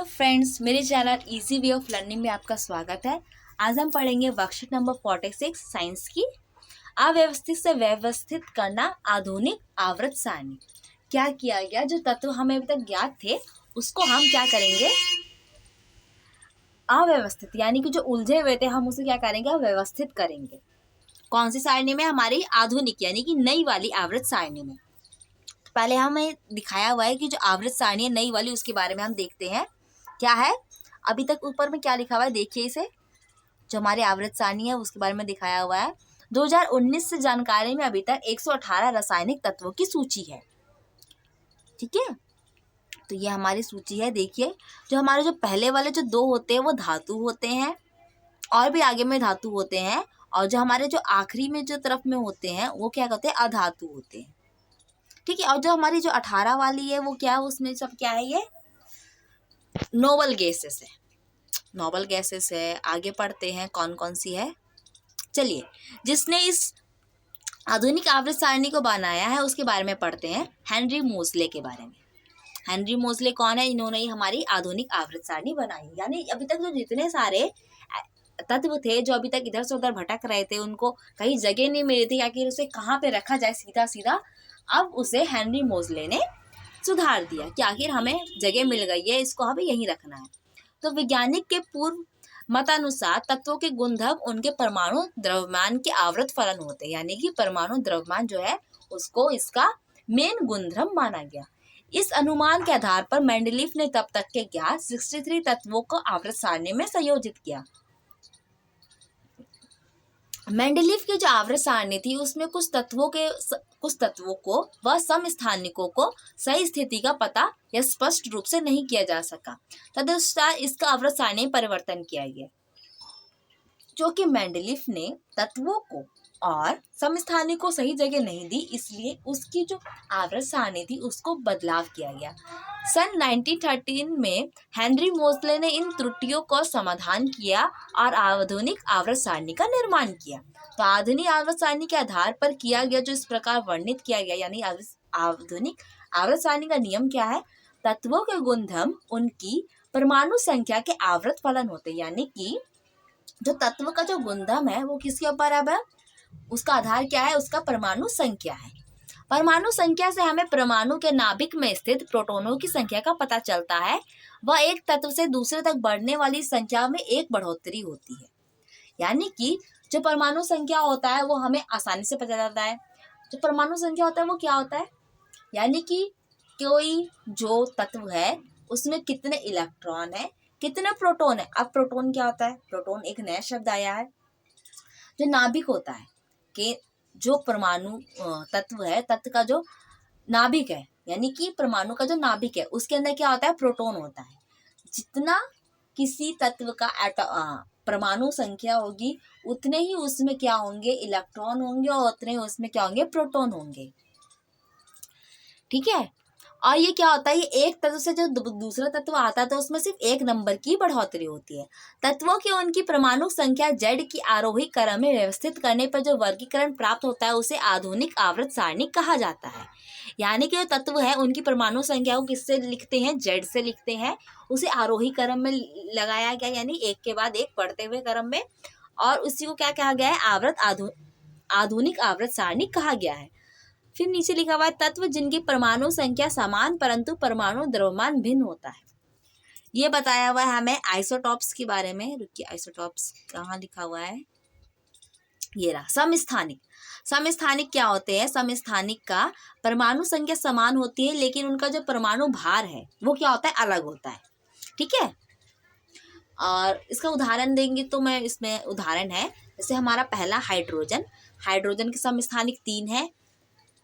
Friends, मेरे channel easy way of learning में आपका स्वागत है। आज हम पढ़ेंगे वर्कशीट नंबर 46 साइंस की अव्यवस्थित से व्यवस्थित करना आधुनिक आवर्त सारणी। क्या किया गया, जो तत्व हमें अभी तक ज्ञात थे उसको हम क्या करेंगे, अव्यवस्थित यानी कि जो उलझे हुए थे हम उसे क्या करेंगे, अव्यवस्थित करेंगे। कौन सी सारणी में? हमारी आधुनिक यानी कि नई वाली आवर्त सारणी में। पहले हमें दिखाया हुआ है कि जो आवर्त सारणी है नई वाली, उसके बारे में हम देखते हैं क्या है। अभी तक ऊपर में क्या लिखा हुआ है देखिए, इसे जो हमारी आवर्त सारणी है उसके बारे में दिखाया हुआ है। 2019 से जानकारी में अभी तक 118 रासायनिक तत्वों की सूची है। ठीक है, तो ये हमारी सूची है। देखिए, जो हमारे जो पहले वाले जो दो होते हैं वो धातु होते हैं, और भी आगे में धातु होते हैं, और जो हमारे जो आखिरी में जो तरफ में होते हैं वो क्या कहते हैं, अधातु होते हैं। ठीक है, और जो हमारी जो 18 वाली है वो क्या है, उसमें सब क्या है, ये नोबल गैसेस है। नोबल गैसेस है। आगे पढ़ते हैं कौन कौन सी है। चलिए, जिसने इस आधुनिक आवर्त सारणी को बनाया है उसके बारे में पढ़ते हैं, हेनरी मोजले के बारे में। हेनरी मोजले कौन है? इन्होंने ही हमारी आधुनिक आवर्त सारणी बनाई। यानी अभी तक जो जितने सारे तत्व थे जो अभी तक इधर से उधर भटक रहे थे, उनको कहीं जगह नहीं मिली थी आखिर उसे कहाँ पे रखा जाए सीधा सीधा, अब उसे हेनरी मोजले ने सुधार दिया कि आखिर हमें जगह मिल गई है, इसको हमें यहीं रखना है। तो वैज्ञानिक के पूर्व मतानुसार तत्वों के गुणधर्म उनके परमाणु द्रव्यमान के आवर्त फलन होते हैं। यानी कि परमाणु द्रव्यमान जो है उसको इसका मेन गुणधर्म माना गया। इस अनुमान के आधार पर मेंडलीफ ने तब तक के ज्ञात 63 तत्वों को आवर्त सारणी में संयोजित किया। मेंडलीफ की जो आवर्त सारणी थी उसमें कुछ तत्वों को व समस्थानिकों को सही स्थिति का पता या स्पष्ट रूप से नहीं किया जा सका। तदनुसार इसका आवर्त सारणी में परिवर्तन किया गया, जो कि मेंडलीफ ने तत्वों को और समस्थानिकों को सही जगह नहीं दी, इसलिए उसकी जो आवर्त सारणी थी उसको बदलाव किया गया। सन 1913 में हेनरी मोजले ने इन त्रुटियों को समाधान किया और आधुनिक आवर्त सारणी का निर्माण किया। तो आधुनिक आवर्त सारणी के आधार पर किया गया जो इस प्रकार वर्णित किया गया, यानी आधुनिक आवर्त सारणी का नियम क्या है, तत्वों के गुणधर्म उनकी परमाणु संख्या के आवर्त फलन होते हैं। यानी कि जो तत्व का जो गुणधर्म है वो किसके ऊपर है, उसका आधार क्या है, उसका परमाणु संख्या है। परमाणु संख्या से हमें परमाणु के नाभिक में स्थित प्रोटॉनों की संख्या का पता चलता है। वह एक तत्व से दूसरे तक बढ़ने वाली संख्या में एक बढ़ोतरी होती है। यानी कि जो परमाणु संख्या होता है वो हमें आसानी से पता चलता है। जो परमाणु संख्या होता है वो क्या होता है, यानी कि कोई जो तत्व है उसमें कितने इलेक्ट्रॉन है, कितने प्रोटॉन है। अब प्रोटॉन क्या होता है, प्रोटॉन एक नया शब्द आया है। जो नाभिक होता है कि जो परमाणु तत्व है, तत्व का जो नाभिक है, यानी कि परमाणु का जो नाभिक है उसके अंदर क्या होता है, प्रोटॉन होता है। जितना किसी तत्व का परमाणु संख्या होगी उतने ही उसमें क्या होंगे, इलेक्ट्रॉन होंगे, और उतने ही उसमें क्या होंगे, प्रोटॉन होंगे। ठीक है, और ये क्या होता है, ये एक तत्व से जो दूसरा तत्व आता है तो उसमें सिर्फ एक नंबर की बढ़ोतरी होती है। तत्वों की उनकी परमाणु संख्या जेड की आरोही क्रम में व्यवस्थित करने पर जो वर्गीकरण प्राप्त होता है उसे आधुनिक आवर्त सारणी कहा जाता है। यानी कि जो तत्व है उनकी परमाणु संख्या को किससे लिखते हैं, जेड से लिखते हैं। उसे आरोही क्रम में लगाया गया, यानी एक के बाद एक बढ़ते हुए क्रम में, और उसी को क्या कहा गया है, आधुनिक आवर्त सारणी कहा गया है। फिर नीचे लिखा हुआ है तत्व जिनकी परमाणु संख्या समान परंतु परमाणु द्रव्यमान भिन्न होता है। ये बताया हुआ है हमें आइसोटॉप्स के बारे में। रुकिए, आइसोटॉप्स कहाँ लिखा हुआ है, ये रहा। समस्थानिक। समस्थानिक क्या होते हैं, समस्थानिक का परमाणु संख्या समान होती है लेकिन उनका जो परमाणु भार है वो क्या होता है, अलग होता है। ठीक है, और इसका उदाहरण देंगे तो मैं इसमें उदाहरण है, जैसे हमारा पहला हाइड्रोजन। हाइड्रोजन के समस्थानिक 3 है,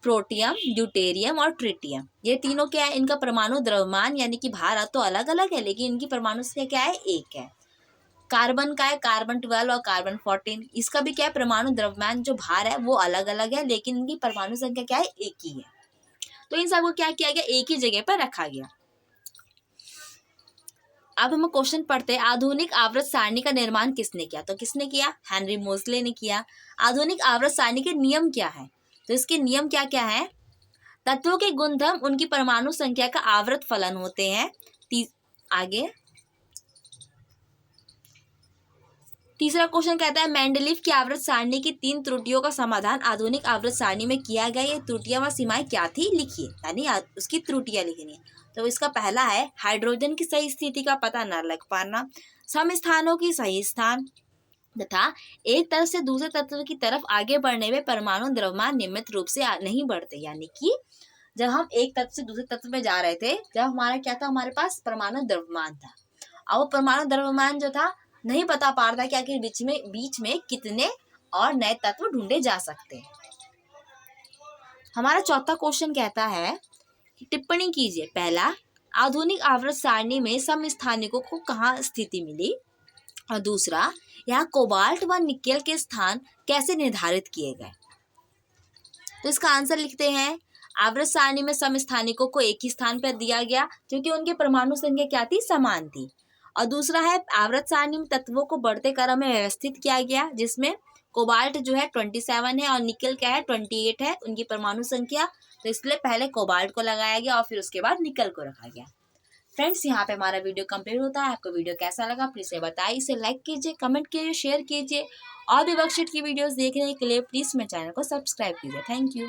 प्रोटियम, ड्यूटेरियम और ट्रिटियम। ये तीनों क्या है, इनका परमाणु द्रव्यमान यानी कि भार तो अलग अलग है लेकिन इनकी परमाणु संख्या क्या है, एक है। कार्बन का है कार्बन 12 और कार्बन 14, इसका भी क्या है, परमाणु द्रव्यमान जो भार है वो अलग अलग है लेकिन इनकी परमाणु संख्या क्या है, एक ही है। तो इन सबको क्या किया गया, एक ही जगह पर रखा गया। अब हम क्वेश्चन पढ़ते हैं, आधुनिक आवर्त सारणी का निर्माण किसने किया? तो किसने किया, हेनरी मोजले ने किया। आधुनिक आवर्त सारणी के नियम क्या है? तो इसके नियम क्या क्या है, तत्वों के गुणधर्म उनकी परमाणु संख्या का आवर्त फलन होते हैं। आगे तीसरा क्वेश्चन कहता है मेंडलीव की आवर्त सारणी की 3 त्रुटियों का समाधान आधुनिक आवर्त सारणी में किया गया। ये त्रुटियां व सीमाएं क्या थी लिखिए, यानी उसकी त्रुटियां लिखनी है। तो इसका पहला है हाइड्रोजन की सही स्थिति का पता न लग पाना, समस्थानों की सही स्थान तथा एक तरफ से दूसरे तत्व की तरफ आगे बढ़ने में परमाणु द्रव्यमान नियमित रूप से नहीं बढ़ते। यानी कि जब हम एक तत्व से दूसरे तत्व में जा रहे थे, जब हमारा क्या था, हमारे पास परमाणु द्रव्यमान था, और वो परमाणु द्रव्यमान जो था नहीं बता पा रहा था कि आखिर बीच में कितने और नए तत्व ढूंढे जा सकते हैं। हमारा चौथा क्वेश्चन कहता है कि टिप्पणी कीजिए। पहला, आधुनिक आवर्त सारणी में समस्थानिकों को कहाँ स्थिति मिली, और दूसरा, यहाँ कोबाल्ट व निकेल के स्थान कैसे निर्धारित किए गए। तो इसका आंसर लिखते हैं। आवर्त सारणी में समस्थानिकों को एक ही स्थान पर दिया गया क्योंकि उनके परमाणु संख्या क्या थी, समान थी। और दूसरा है आवर्त सारणी में तत्वों को बढ़ते क्रम में व्यवस्थित किया गया, जिसमें कोबाल्ट जो है 27 है और निकेल क्या है 28 है उनकी परमाणु संख्या। तो इसलिए पहले कोबाल्ट को लगाया गया और फिर उसके बाद निकेल को रखा गया। फ्रेंड्स, यहाँ पे हमारा वीडियो कंप्लीट होता है। आपको वीडियो कैसा लगा प्लीज से बताइए, इसे लाइक कीजिए, कमेंट कीजिए, शेयर कीजिए और भी वर्कशीट की वीडियोस देखने के लिए प्लीज मेरे चैनल को सब्सक्राइब कीजिए। Thank you.